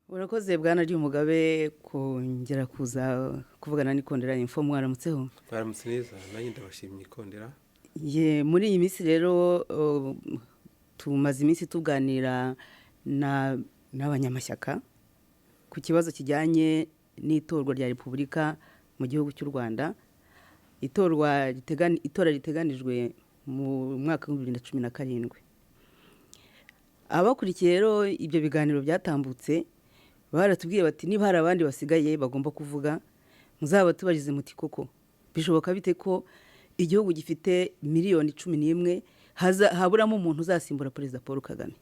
urakoze bwana ry'umugabe kongera kuza kuvugana n'ikondera info mwaramutseho. Mwaramutse neza nanjye ndabashimye ikondera. Ye muri iyi minsi rero tumaze iminsi tuganira n'abanyamashyaka ku kibazo kijyanye n'itorwa rya Repubulika mu gihugu cy'u Rwanda. Itora riteganijwe mu mwaka wa 2017. Abakurikiye rero ibyo biganiro byatambutse baratubwiye bati niba hari abandi basigaye bagomba kuvuga muzaba tubarize muti koko bishoboka bite ko igihugu gifite miliyoni 11 haburamo umuntu uzasimbura Perezida Paul Kagame.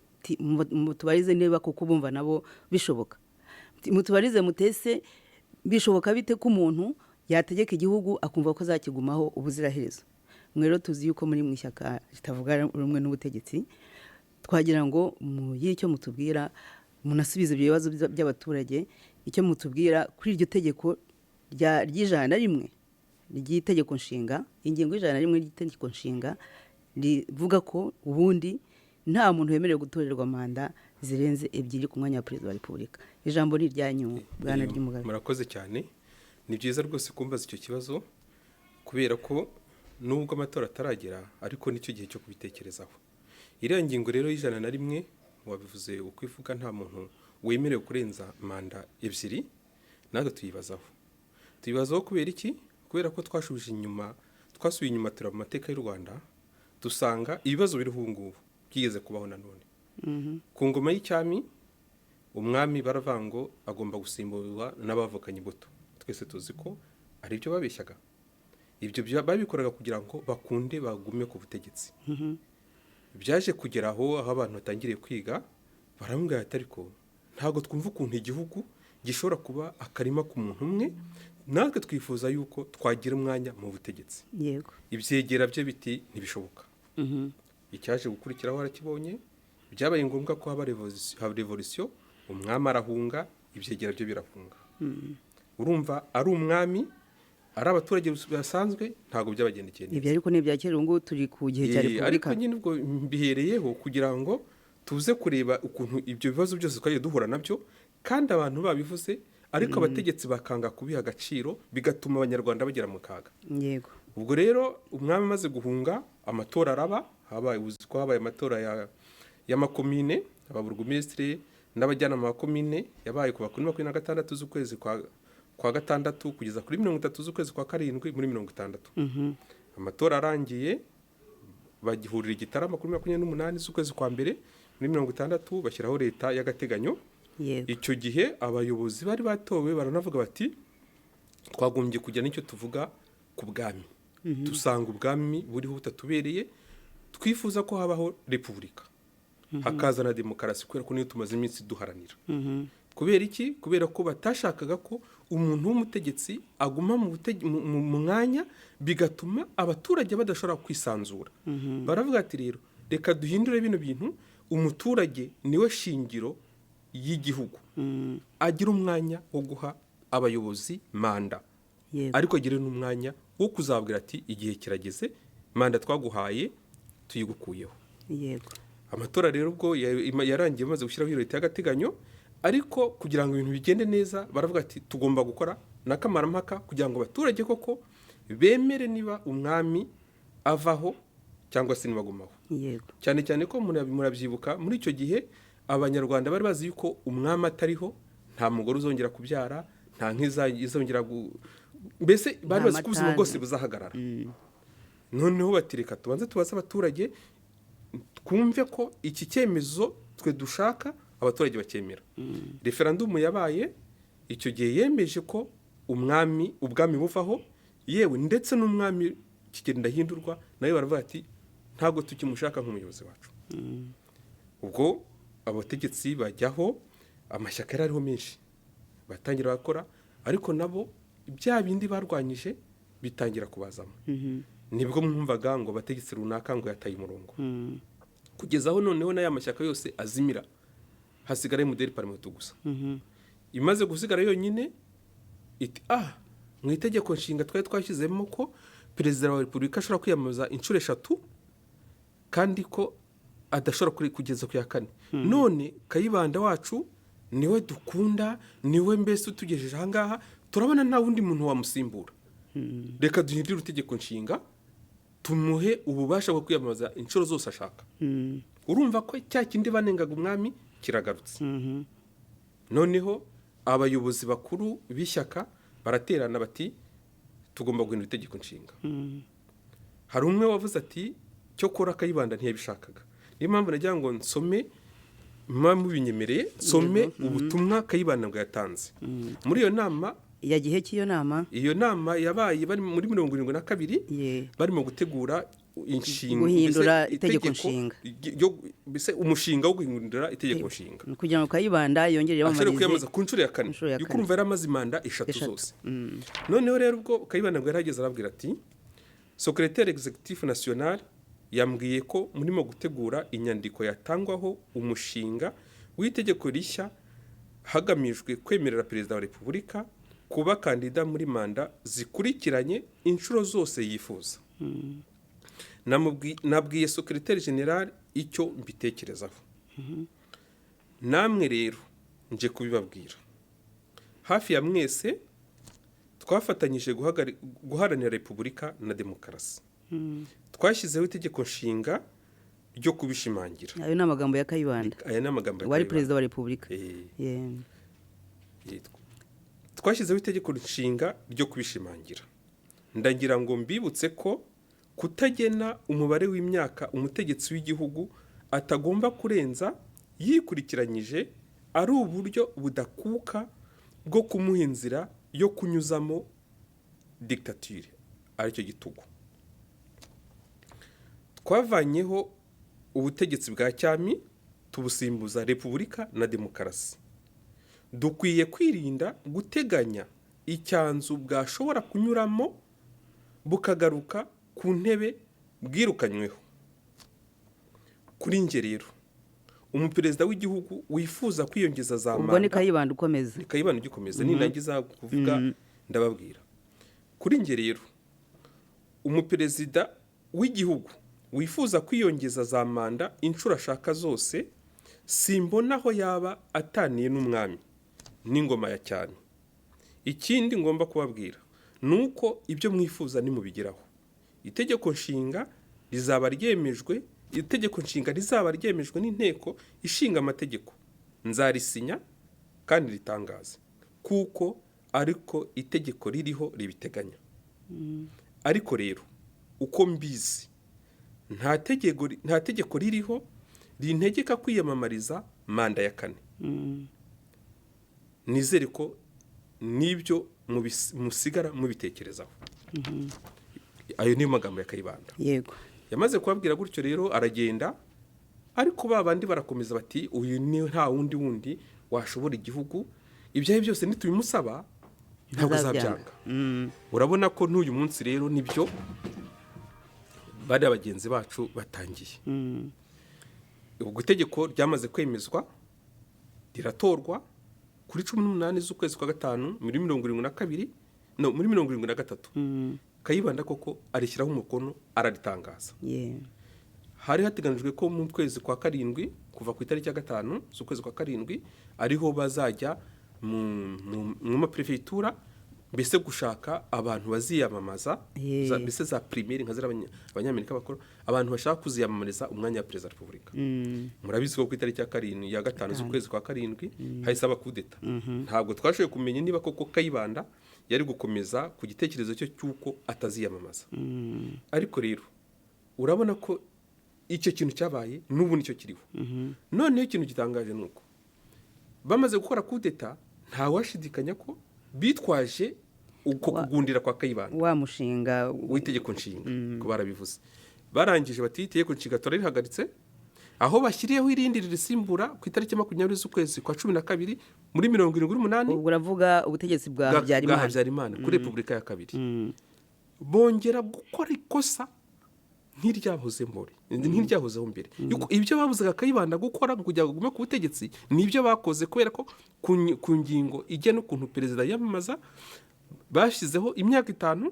Mutubarize niba koko bumva nabo bishoboka. Mutubarize mutese bishoboka bite ko umuntu yategeka igihugu akumva ko zakigumaho ubuziraherezo. Mwero tuzi yuko muri mwishyaka ritavuga rumwe n'ubutegetsi twagira ngo y'icyo mutubwira munasubiza ibyo bibazo by'abaturage, icyo mutubwira kuri iryo tegeko ry'ijana rimwe ry'itegeko nshinga, ingingo y'ijana rimwe ry'itegeko nshinga rivuga ko ubundi nta muntu wemerewe gutorerwa manda zirenze 2 ku mwanya wa Perezida wa Repubulika. Ijambo ni ryanyu bwana ry'umugabe. Murakoze cyane. Ni byiza rwose kumbaza icyo kibazo kubera ko nubwo amatora ataragera ariko nicyo gihe cyo kubitekerezaho. Iriya ngingo rero y'ijana na rimwe wabivuze ukwifuka nta muntu wemerewe kurenza manda 2, natwe tuyibazaho kubera iki? Kubera ko twasubiye inyuma tura mu mateka y'u Rwanda dusanga ibibazo biri hungu byigeze kubaho nanone. Ku ngoma y'icyami umwami baravango agomba gusimburwa n'abavukanye imbuto. Twese tuzi ko ari byo babeshyaga. Ibyo babikoraga kugira ngo bakunde bagume ku butegetsi. Byaje kugeraho aho abantu batangiriye kwiga barambwira ati ariko ntago twumva ukuntu igihugu gishobora kuba akarima ku muntu umwe, natwe twifuza yuko twagira umwanya mu butegetsi. Yego. Ibyegera bye biti ntibishoboka. Icyaje gukurikiraho arakibonye byabaye ngombwa ko haba revolution, umwami arahunga, ibyegera bye birahunga. Urumva ari umwami ari abaturage basanzwe ntago byabagendekeye neza. Ibyo ariko n'ibyakera ngo turi ku gihe cya Repubulika. Ariko nyine ubwo bihereyeho kugira ngo tuze kureba ukuntu ibyo bibazo byose twagiye duhura nabyo kandi abantu babivuze ariko abategetsi bakanga kubiha agaciro bigatuma abanyarwanda bagera mu kaga. Yego. Ubwo rero umwami amaze guhunga amatora araba, habaye amatora y'amakomine, ababurugumestre n'abajyanama ba komine yabaye ku bakuru 26 z'ukwezi kwa gatandatu kugeza kuri 30 z'ukwezi kwa karindwi muri 60. Amatora arangiye bagihurira igitaramo kuri 28 z'ukwezi kwa mbere muri 60 bashyiraho leta y'agateganyo. Icyo gihe abayobozi bari batowe baranavuga bati twagombye kujya n'icyo tuvuga ku bwami. Dusanga ubwami buriho butatubereye, twifuza ko habaho repubulika. Hakaza na demokarasi kubera ko niyo tumaze iminsi duharanira. Kubera iki? Kubera ko batashakaga ko umuntu w'umutegetsi aguma mu mwanya bigatuma abaturage badashobora kwisanzura. Baravuga ati rero reka duhindure bino bintu, umuturage niwe shingiro y'igihugu. Agira umwanya wo guha abayobozi manda. Ariko agire n'umwanya wo kuzabwira ati igihe kirageze manda twaguhaye tuyigukuyeho. Yego. Amatora rero ubwo yarangiye maze gushyiraho leta y'agateganyo, ariko kugira ngo ibintu bigende neza baravuga ati tugomba gukora n'akamarampaka kugira ngo abaturage koko bemere niba umwami avaho cyangwa se nibagumaho. Yego. Cyane cyane ko murabyibuka muri icyo gihe abanyarwanda bari bazi yuko umwami atariho nta mugore uzongera kubyara, nta nk'izongera mbese bari bazi ko ubuzima bwose buzahagarara. Noneho batireka tubanze tubaza abaturage twumve ko iki cyemezo twe dushaka abaturage bakemera. Referendum yabaye icyo gihe yemeje ko ubwami buvaho, yewe ndetse n'umwami kigenda hindurwa nayo baravuga ati ntago tukimushaka nk'umuyobozi wacu. Ubwo abategetsi bajyaho, amashyaka yari ariho menshi batangira bakora, ariko nabo bya bindi barwanyije bitangira kubazamo. Nibwo mwumvaga ngo abategetsi runaka ngo yataye umurongo. Kugeza aho noneho n'aya mashyaka yose azimira, hasigara modeli parlement gusa. Imaze gusigara yonyine iti mu itegeko nshinga twari twashyizemo ko perezida wa repubulika ashobora kwiyamamaza inshuro 3 kandi ko adashobora kugeza ku ya 4. None Kayibanda wacu niwe dukunda, niwe mbese utugejeje ahangaha, turabona nta wundi muntu wamusimbura. Reka duhindure itegeko nshinga tumuhe ububasha bwo kwiyamamaza inshuro zose ashaka. Urumva ko cya kindi banengaga umwami kiragarutse. Noneho abayobozi bakuru b'ishyaka baraterana bati tugomba guhindura itegeko nshinga. Hari umwe wavuze ati cyo kora Kayibanda ntiyabishakaga. Niyo mpamvu nagira ngo nsome binyemereye nsome ubutumwa Kayibanda ngo yatanze. Muri iyo nama ya gihe cy'iyo nama, iyo nama yabaye bari muri 72 barimo gutegura guhindura itegeko nshinga, bise umushinga wo guhindura itegeko nshinga kugira ngo Kayibanda yongerere ashobora kwiyamamaza ku nshuro ya 4 yukurumva yari amaze manda 3 zose. Noneho rero ubwo Kayibanda ngo yarageze arabwira ati secrétaire exécutif national yambwiye ko murimo gutegura inyandiko yatangwaho umushinga w'itegeko rishya hagamijwe kwemerera perezida wa repubulika kuba kandida muri manda zikurikiranye inshuro zose yifuza. Nabwiye secrétaire général icyo mbitekerezaho. Namwe rero nje kubibabwira. Hafi ya mwese twafatanyije guharanira repubulika na demokarasi. Twashyizeho itegeko nshinga ryo kubishimangira. Ayo ni amagambo ya Kayibanda. Aya ni amagambo ya wari perezida wa repubulika. Twashyizeho itegeko nshinga ryo kubishimangira. Ndagira ngo mbibutse ko kutagena umubare w'imyaka umutegetsi w'igihugu atagomba kurenza yikurikiranyije ari uburyo budakuka bwo kumuha inzira yo kunyuzamo dictature, aricyo gitugu. Twavanyeho ubutegetsi bwa cyami tubusimbuza repubulika na demokarasi. Dukwiye kwirinda guteganya icyanzu bwashobora kunyuramo bukagaruka ku ntebe bwirukanyweho. Kuri nge rero umuperezida w'igihugu wifuza kwiyongeza za manda, ubwo ni Kayibanda ukomeza, ni Kayibanda ugikomeza, nindangiza kuvuga ndababwira. Kuri nge rero umuperezida w'igihugu wifuza kwiyongeza za manda inshuro ashaka zose simbona aho yaba ataniye n'umwami n'ingoma ya cyane. Ikindi ngomba kubabwira nuko ibyo mwifuza nimubigeraho itegeko nshinga rizaba ryemejwe, itegeko nshinga rizaba ryemejwe n'inteko ishinga amategeko, nzarisinya kandi ritangaze kuko ariko itegeko ririho ribiteganya. Ariko rero uko mbizi nta tegeko ririho rintegeka kwiyamamariza manda ya 4. Nizere ko nibyo musigara mubitekerezaho. Ayo ni magambo ya Kayibanda. Yego. Yamaze kubabwira gutyo rero aragenda, ariko babandi barakomeza bati uyu ni nta wundi washobora igihugu, ibyahe byose nitubimusaba ntabwo azabyanga. Urabona ko n'uyu munsi rero nibyo bari abagenzi bacu batangiye. Ubwo itegeko ryamaze kwemezwa riratorwa kuri 18 z'ukwezi kwa 5 muri 72 no muri 73. Kayibanda koko arishyiraho umukono araritangaza. Hari hateganijwe ko mu kwezi kwa 7 kuva ku itariki ya 5 z'ukwezi kwa 7 ariho bazajya mu maprefetura mbese gushaka abantu baziyamamaza mbese za primaire nka zira abanyamerika bakora abantu bashaka kuziyamamariza umwanya wa perezida wa repubulika. Murabizi ko ku itariki ya 5 z'ukwezi kwa 7 haisaba kudeta. Ntabwo twashoboye kumenya niba koko Kayibanda yari gukomeza ku gitekerezo cyo cyuko ataziyamamaza. Ariko rero urabona ko icyo kintu cyabaye n'ubu nicyo kiriho. Noneho ikintu gitangaje nuko bamaze gukora kudeta nta washidikanya ko bitwaje uko kugundira kwa Kayibanda wa mushinga w'itegeko nshinga ko barabivuze. Barangije bati itegeko nshinga turarihagaritse, aho bashyiriyeho irindi risimbura ku itariki 20 z'ukwezi kwa 12 muri 78. Ubwo uravuga ubutegetsi bwa Habyarimana kuri repubulika ya kabiri. Bongera gukora ikosa nk'iryahozeho mbere. Ibyo babuzaga Kayibanda gukora kugira ngo gume ku butegetsi nibyo bakoze, kubera ko ku ngingo ijya n'ukuntu perezida yamamaza bashyizeho imyaka 5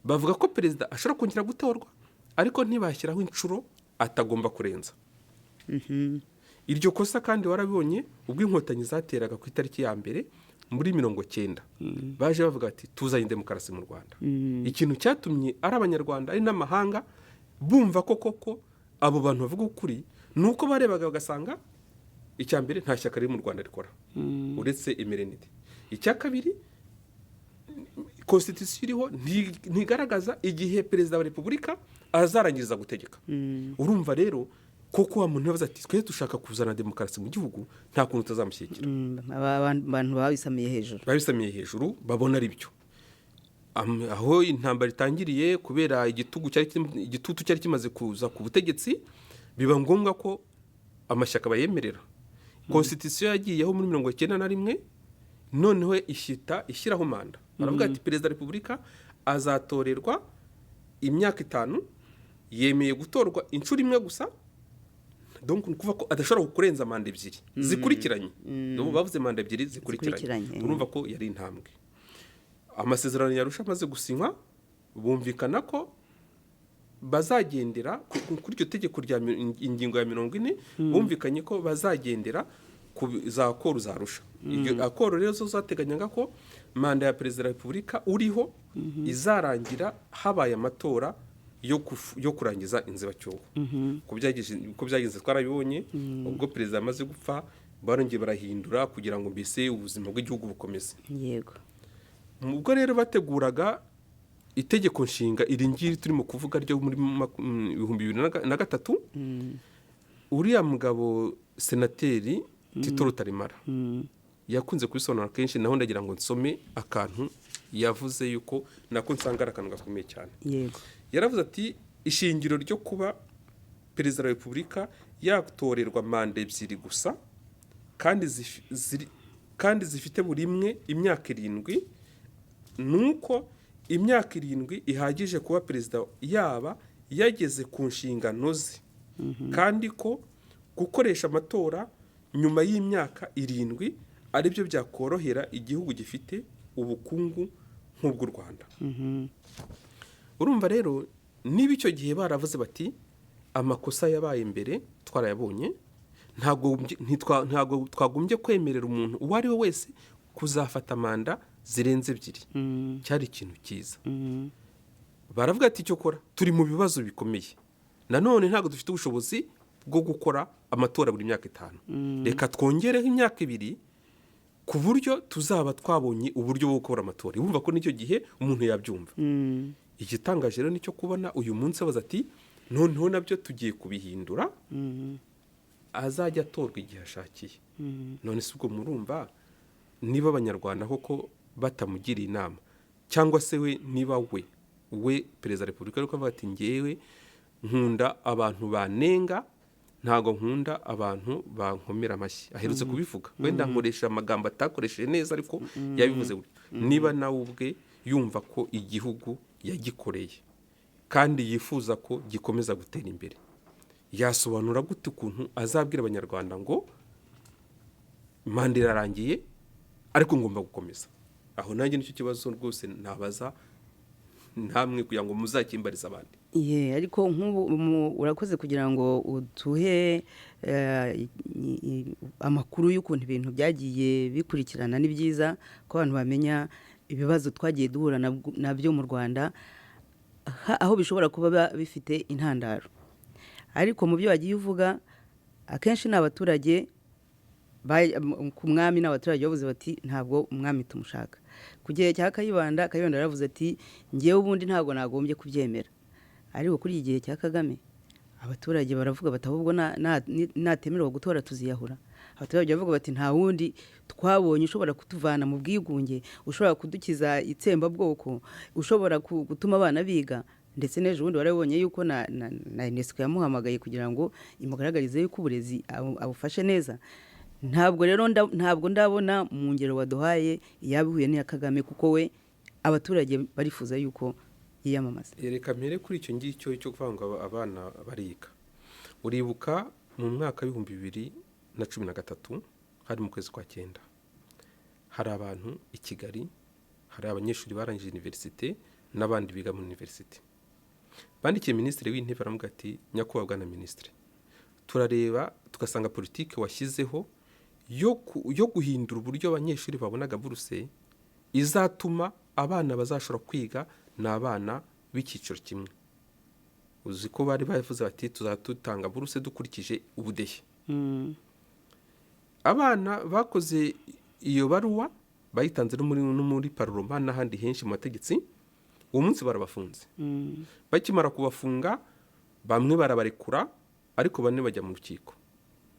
bavuga ko perezida ashobora kongera gutorwa ariko ntibashyiraho inshuro atagomba kurenza. Iryo kosa kandi warabibonye ubwo inkotanyi zateraga ku itariki ya mbere muri 90 baje bavuga ati tuzanye demokarasi mu Rwanda. Ikintu cyatumye ari abanyarwanda ari n'amahanga bumva ko koko abo bantu bavuga ukuri nuko barebaga bagasanga icya mbere nta shyaka riri mu Rwanda rikora uretse emerenide. Icya kabiri constitution iriho ntigaragaza igihe perezida wa repubulika azarangiza gutegeka. Urumva rero koko wa muntu yavuze ati twe dushaka kuzana demokarasi mu gihugu nta kuntu tazamushyikira. Abantu babisamiye hejuru babona ari byo. Aho intambara itangiriye kubera igitutu cyari kimaze kuza ku butegetsi biba ngombwa ko amashyaka bayemerera. Constitution yagiyeho muri 91 noneho ishyiraho manda. Baravuga ati perezida wa repubulika azatorerwa imyaka 5 yemeye gutorwa inshuro imwe gusa. Donc kuva ko adashobora kurenza manda ebyiri zikurikiranye. N'ubu bavuze manda ebyiri zikurikiranye. Urumva ko yari intambwe. Amasezerano yarusha amaze gusinywa bumvikana ko bazagendera kuri iryo tegeko rya ingingo ya 40 bumvikanye ko bazagendera ku za akoro zarusha. Iryo akoro rero zo zateganyaga ko manda ya perezida wa repubulika uriho izarangira habaye amatora yo kurangiza inzibacyuho. Ko byagize twarabibonye ubwo perezida amaze gupfa barongeye barahindura kugira ngo mbese ubuzima bw'igihugu bukomeze. Yego. Ubwo rero bateguraga itegeko nshinga iri ngiri turimo kuvuga ryo muri 2003 uriya mugabo senateri Tito Rutaremara yakunze kubisobanura kenshi naho ndagira ngo nsome akantu yavuze yuko nako nsanga akantu gakomeye cyane. Yego. Yaravuze ati ishingiro ryo kuba perezida wa repubulika yatorerwa manda ebyiri gusa kandi zifite buri imwe imyaka 7 nuko imyaka 7 ihagije kuba perezida yaba yageze ku nshingano ze kandi ko gukoresha amatora nyuma y'imyaka 7 aribyo byakorohera igihugu gifite ubukungu nk'ubw'u Rwanda. Urumva rero niba icyo gihe baravuze bati amakosa yabaye mbere twarayabonye ntago twagombye kwemerera umuntu uwo ari we wese kuzafata manda zirenze 2. Cyari ikintu cyiza. Baravuga ati cyo kora turi mu bibazo bikomeye nanone ntago dufite ubushobozi bwo gukora amatora buri myaka 5. Reka twongereho imyaka 2 ku buryo tuzaba twabonye uburyo bwo gukora amatora. Urumva ko nicyo gihe umuntu yabyumva. Igitangaje rero nicyo kubona uyu munsi baza ati noneho nabyo tugiye kubihindura azajya atorwa igihe ashakiye. None si ubwo murumva niba abanyarwanda koko batamugiriye inama cyangwa se we niba we perezida wa repubulika ariko avuga ati ngewe nkunda abantu banenga ntago nkunda abantu bankomera amashyi. Aherutse kubivuga wenda nkoresha amagambo atakoresheje neza ariko yabivuze niba nawe ubwe yumva ko igihugu yagikoreye kandi yifuza ko gikomeza gutera imbere yasobanura gute ukuntu azabwira abanyarwanda ngo manda irarangiye ariko ngomba gukomeza. Aho nanjye nicyo kibazo rwose nabaza namwe kugira ngo muzakimbarize abandi. Ariko nk'ubu urakoze kugira ngo utuhe amakuru y'ukuntu ibintu byagiye bikurikirana. Ni byiza ko abantu bamenya ibibazo twagiye duhura nabyo mu Rwanda aho bishobora kuba bifite intandaro. Ariko mu byo wagiye uvuga akenshi n'abaturage ku mwami n'abaturage bavuze bati ntabwo umwami tumushaka. Ku gihe cya Kayibanda yaravuze ati ngewe ubundi ntabwo nagombye kubyemera. Ariko kuri iki gihe cya Kagame abaturage baravuga bati ahubwo natemerwa gutora tuziyahura. Abaturage bavuga bati nta wundi twabonye ushobora kutuvana mu bwigunge, ushobora kudukiza itsembabwoko, ushobora gutuma abana biga. Ndetse n'ejo bundi warabonye yuko na UNESCO yamuhamagaye kugira ngo imugaragarize yuko uburezi abufashe neza. Ntabwo rero ntabwo ndabona mu ngero waduhaye yabihuye n'iya Kagame kuko we abaturage barifuza yuko yiyamamaza. Reka mpere kuri icyo ngicyo cyo kuvuga ngo abana bariga. Uribuka mu mwaka wa 2013 hari mu kwezi kwa 9 hari abantu i Kigali hari abanyeshuri barangije universite n'abandi biga mu universite. Bandikiye minisitiri w'intebe aramuga ati nyakubahwa bwana minisitiri, turareba tugasanga politike washyizeho yo guhindura uburyo abanyeshuri babonaga buruse izatuma abana bazashobora kwiga n'abana b'icyiciro kimwe. Uzi ko bari bavuze bati tuzatutanga buruse dukurikije ubudehe. Abana bakoze iyo baruwa bayitanze no muri parlement n'ahandi henshi mu mategeko. Uwo munsi barabafunze. Bakimara kubafunga bamwe barabarekura ariko bane bajya mu rukiko.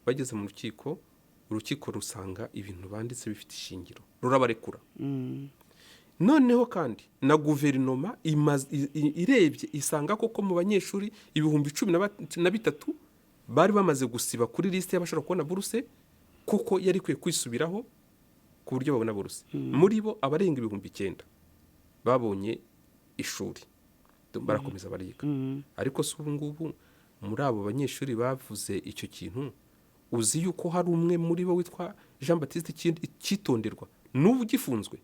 Bageze mu rukiko, urukiko rusanga ibintu banditse bifite ishingiro, rurabarekura. Noneho kandi na guverinoma irebye isanga koko mu banyeshuri 13,000 bari bamaze gusiba kuri liste y'abashobora kubona buruse, kuko yari kwiye kwisubiraho ku buryo babona buruse. Muri bo abarenga 9,000 babonye ishuri barakomeza bariga. Ariko si ubu ngubu muri abo banyeshuri bavuze icyo kintu, uzi yuko hari umwe muri bo witwa Jean Baptiste Cyitonderwa n'ubu gifunzwe,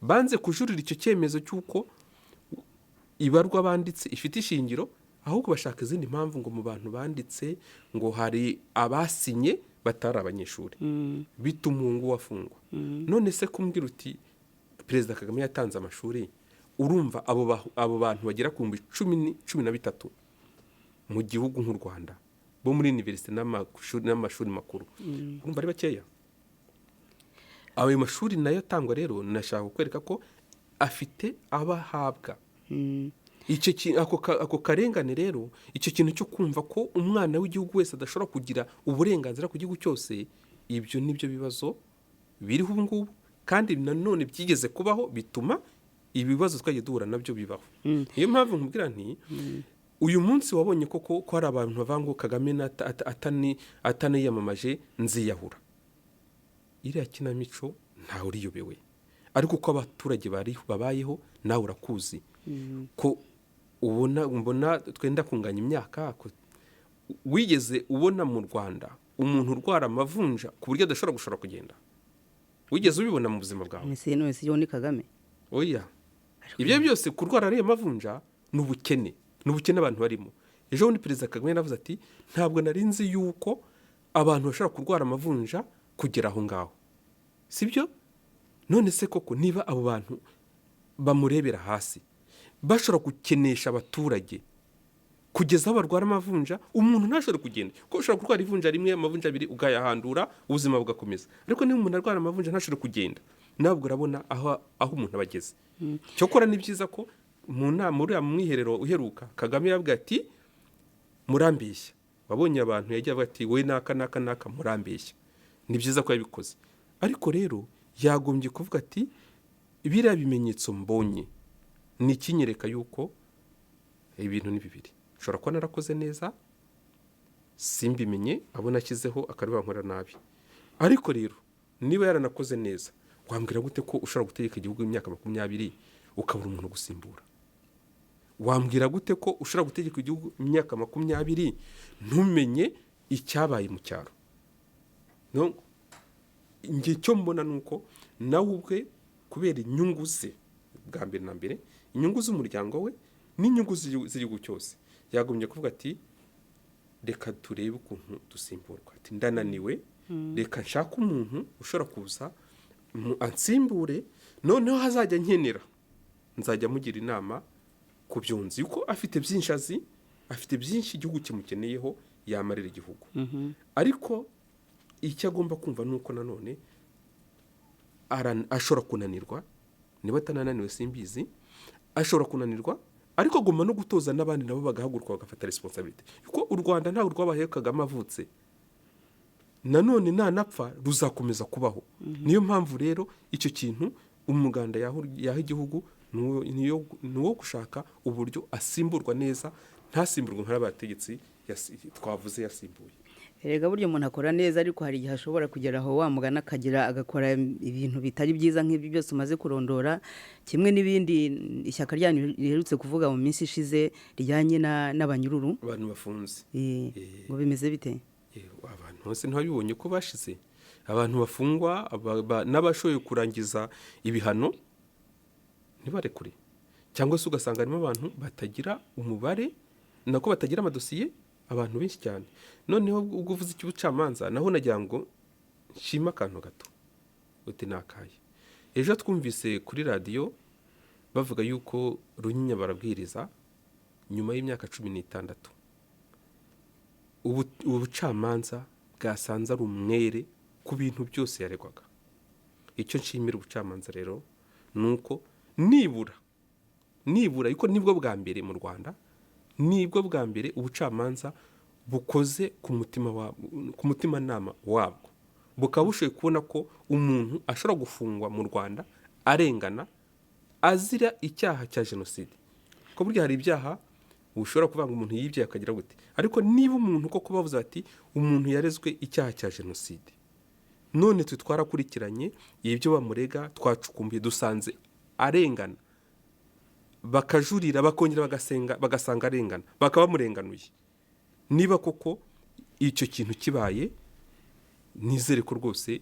banze kujurira icyo cyemezo cy'uko ibarwa banditse ifite ishingiro, ahubwo bashaka izindi mpamvu ngo mu bantu banditse ngo hari abasinye batari abanyeshuri, bituma umuntu wafungwa. None se kumbwira uti Perezida Kagame yatanze amashuri, urumva abo bantu bagera ku 13 mu gihugu nk'u Rwanda bo muri universite n'amashuri makuru, urumva ari bakeya. Ayo mashuri nayo atangwa rero nashaka kwereka ko afite abahabwa. Ako karengane rero, icyo kintu cyo kumva ko umwana w'igihugu wese adashobora kugira uburenganzira ku gihugu cyose, ibyo nibyo bibazo biriho ubu ngubu, kandi nanone byigeze kubaho bituma ibibazo twagiye duhura nabyo bibaho. Niyo mpamvu nkubwira nti uyu munsi wabonye ko hari abantu bavango Kagame ataniyamamaje nziyahura. Iriya kinamico ntawe uriyobewe, ariko uko abaturage babayeho nawe urakuzi ko ubona twenda kunganya imyaka. Wigeze ubona mu Rwanda umuntu urwara amavunja ku buryo adashobora kugenda? Wigeze ubibona mu buzima bwawe? Mwese yo ni Kagame. Oya, ibyo byose kurwara ariya mavunja n'ubukene abantu barimo. Ejo bundi Perezida Kagame yaravuze ati ntabwo narinzi yuko abantu bashobora kurwara amavunja kugera aho ngaho. Sibyo? None se koko niba abo bantu bamurebera hasi bashobora gukenesha abaturage kugeza aho barwara amavunja, umuntu ntashobora kugenda, ko ushobora kurwara ivunja rimwe, amavunja abiri ugayahandura, ubuzima bugakomeza. Ariko niba umuntu arwara amavunja ntashobora kugenda, nabwo urabona aho umuntu abageze. Cyokora ni byiza ko mu nama uriya mwiherero uheruka Kagame yavuga ati murambeshya. Wabonye abantu yagiye avuga ati we naka murambeshya. Ni byiza ko yabikoze, ariko rero yagombye kuvuga ati biriya bimenyetso mbonye ni ikinyereka yuko ibintu ni bibiri. Ushobora kuba narakoze neza simbimenye, abo nashyizeho akariba nkora nabi. Ariko rero niba yaranakoze neza, wambwira gute ko ushobora gutegeka igihugu imyaka 20 ukabura umuntu gusimbura? Wambwira gute ko ushobora gutegeka igihugu imyaka 20 ntumenye icyabaye mu cyaro? No, ngiye cyo mbona nuko nawe ubwe kubera inyungu ze bwa mbere na mbere, inyungu z'umuryango we n'inyungu z'igihugu cyose, yagombye kuvuga ati reka turebe ukuntu dusimburwa. Ati ndananiwe, reka nshaka umuntu ushobora kuza ansimbure, noneho hazajya nkenera nzajya mugira inama ku byunzi yuko afite byinshi azi, afite byinshi igihugu kimukeneyeho yamarira igihugu. Ariko icyo agomba kumva nuko nanone ashobora kunanirwa, niba atanananiwe simbizi, ashobora kunanirwa, ariko agomba no gutoza n'abandi nabo bagahaguruka bagafata responsibility. Yuko u Rwanda ntawe rwabaye Kagame avutse, nanone nanapfa ruzakomeza kubaho. Niyo mpamvu rero icyo kintu umuganda yaha igihugu niwo gushaka uburyo asimburwa neza, ntasimburwe nk'abategetsi twavuze yasimbuye. Erega buryo umuntu akora neza, ariko hari igihe ashobora kugera aho wamugana akagira agakora ibintu bitari byiza nk'ibyo byose umaze kurondora. Kimwe n'ibindi ishyaka ryanyu riherutse kuvuga mu minsi ishize rijyanye n'abanyururu, abantu bafunze. Ngo bimeze bite? Abantu bose ntibabibonye ko bashize, abantu bafungwa n'abashoboye kurangiza ibihano ntibarekure, cyangwa se ugasanga harimo abantu batagira umubare, nako batagira amadosiye, abantu benshi cyane. Noneho ubwo uvuze icy'ubucamanza naho nagira ngo nshima akantu gato uti nakaye. Ejo twumvise kuri radiyo bavuga yuko Runyinya barabwiriza nyuma y'imyaka 16 ubucamanza bwasanze ari umwere ku bintu byose yaregwaga. Icyo nshimira ubucamanza rero nuko nibura yuko nibwo bwa mbere mu Rwanda, nibwo bwa mbere ubucamanza bukoze ku mutima nama wabwo, bukaba bushoboye kubona ko umuntu ashobora gufungwa mu Rwanda arengana azira icyaha cya jenoside. Ko burya hari ibyaha ushobora kuvuga ngo umuntu yibye akagira gute, ariko niba umuntu koko bavuze ati umuntu yarezwe icyaha cya jenoside, none twarakurikiranye ibyo bamurega, twacukumbuye dusanze arengana, bakajurira bakongera bagasanga arengana, bakaba bamurenganuye, niba koko icyo kintu kibaye, nizere ko rwose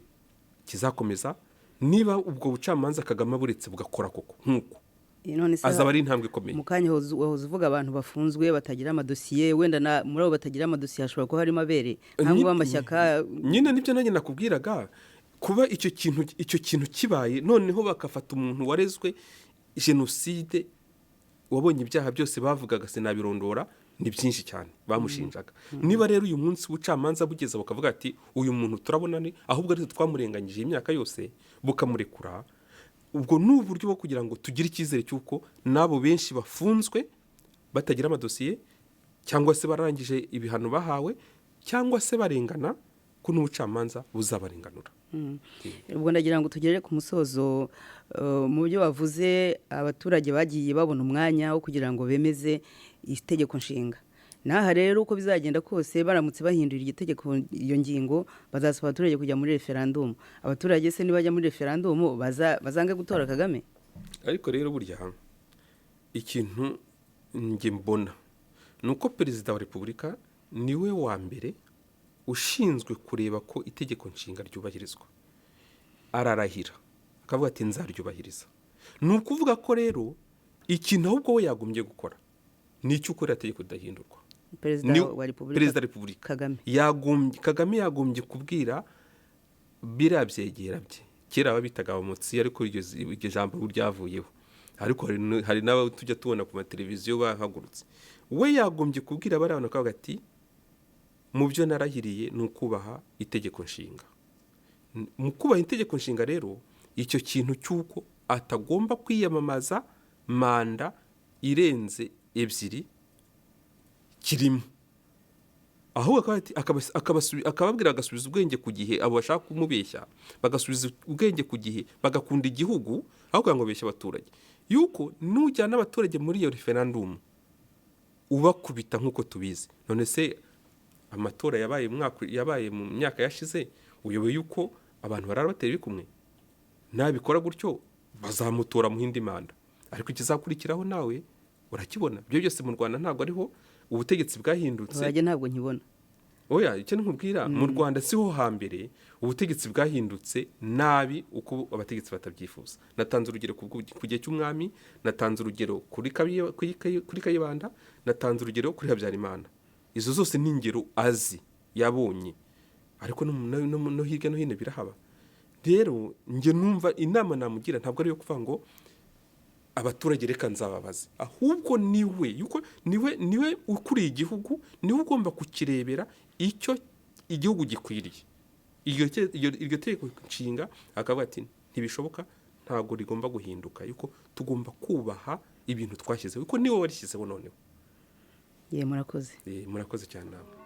kizakomeza. Niba ubwo bucamanza Kagame buretse bugakora koko nk'uko, azaba ari intambwe ikomeye. Mu kanya wahoze uvuga abantu bafunzwe batagira amadosiye, wenda muri abo batagira amadosiye hashobora kuba harimo abere cyangwa amashyaka. Nyine nibyo nanjye nakubwiraga, kuba icyo kintu kibaye, noneho bakafata umuntu warezwe jenoside, wabonye ibyaha byose bavugaga sinabirondora, ni byinshi cyane bamushinjaga. Niba rero uyu munsi ubucamanza bugeza bukavuga ati uyu muntu turabona ni ahubwo ari twamurenganyije imyaka yose, bukamurekura, ubwo ni uburyo bwo kugira ngo tugire icyizere cy'uko nabo benshi bafunzwe batagira amadosiye, cyangwa se barangije ibihano bahawe, cyangwa se barengana, ko n'ubucamanza buzabarenganura. Ubwo ndagira ngo tugere ku musozo. Mu byo bavuze, abaturage bagiye babona umwanya wo kugira ngo bemeze itegeko nshinga. Naha rero uko bizagenda kose, baramutse bahindura itegeko, iyo ngingo bazasaba abaturage kujya muri referendum. Abaturage se nibajya muri referendum bazange gutora Kagame? Ariko rero burya ikintu nge mbona nuko perezida wa repubulika niwe wa mbere ushinzwe kureba ko itegeko nshinga ryubahirizwa. Ararahira akavuga ati nzaryubahiriza. Ni ukuvuga ko rero ikintu ahubwo we yagombye gukora ni icyo ukora itegeko ridahindurwa. Perezida wa repubulika Kagame yagombye kubwira biriya byegera bye, kera babitaga abamotsi, ariko iryo jambo ryavuyeho, ariko hari n'abo tujya tubona ku mateleviziyo bahagurutse. We yagombye kubwira bariya bantu akavuga ati mu byo narahiriye ni ukubaha itegeko nshinga. Mu kubaha itegeko nshinga rero, icyo kintu cy'uko atagomba kwiyamamaza manda irenze 2 kirimo, ahubwo akababwira agasubiza ubwenge ku gihe, abo bashaka kumubeshya bagasubiza ubwenge ku gihe, bagakunda igihugu aho kugira ngo beshye abaturage. Yuko nujyana abaturage muri iyo referendum ubakubita nk'uko tubizi. None se amatora yabaye mu myaka yashize, uyoboye yuko abantu barara batera bikumwe, nabikora gutyo bazamutora mu hindi manda, ariko ikizakurikiraho nawe urakibona. Byo byose mu Rwanda ntabwo ariho ubutegetsi bwahindutse. Urajye ntabwo nkibona. Oya, icyo nkubwira, mu Rwanda siho hambere ubutegetsi bwahindutse nabi uko abategetsi batabyifuza. Natanze urugero ku gihe cy'umwami, natanze urugero kuri Kayibanda, natanze urugero kuri Habyarimana. Izo zose ni ingero azi yabonye, ariko no hirya no hino birahaba. Rero nge numva inama namugira ntabwo ari yo kuvuga ngo abaturage reka nzababaze, ahubwo niwe ukuriye igihugu, niwe ugomba kukirebera icyo igihugu gikwiriye. Iryo tegeko nshinga akavuga ati ntibishoboka, ntabwo rigomba guhinduka, yuko tugomba kubaha ibintu twashyizeho, kuko niwe warishyizeho noneho. Murakoze. Murakoze cyane nawe.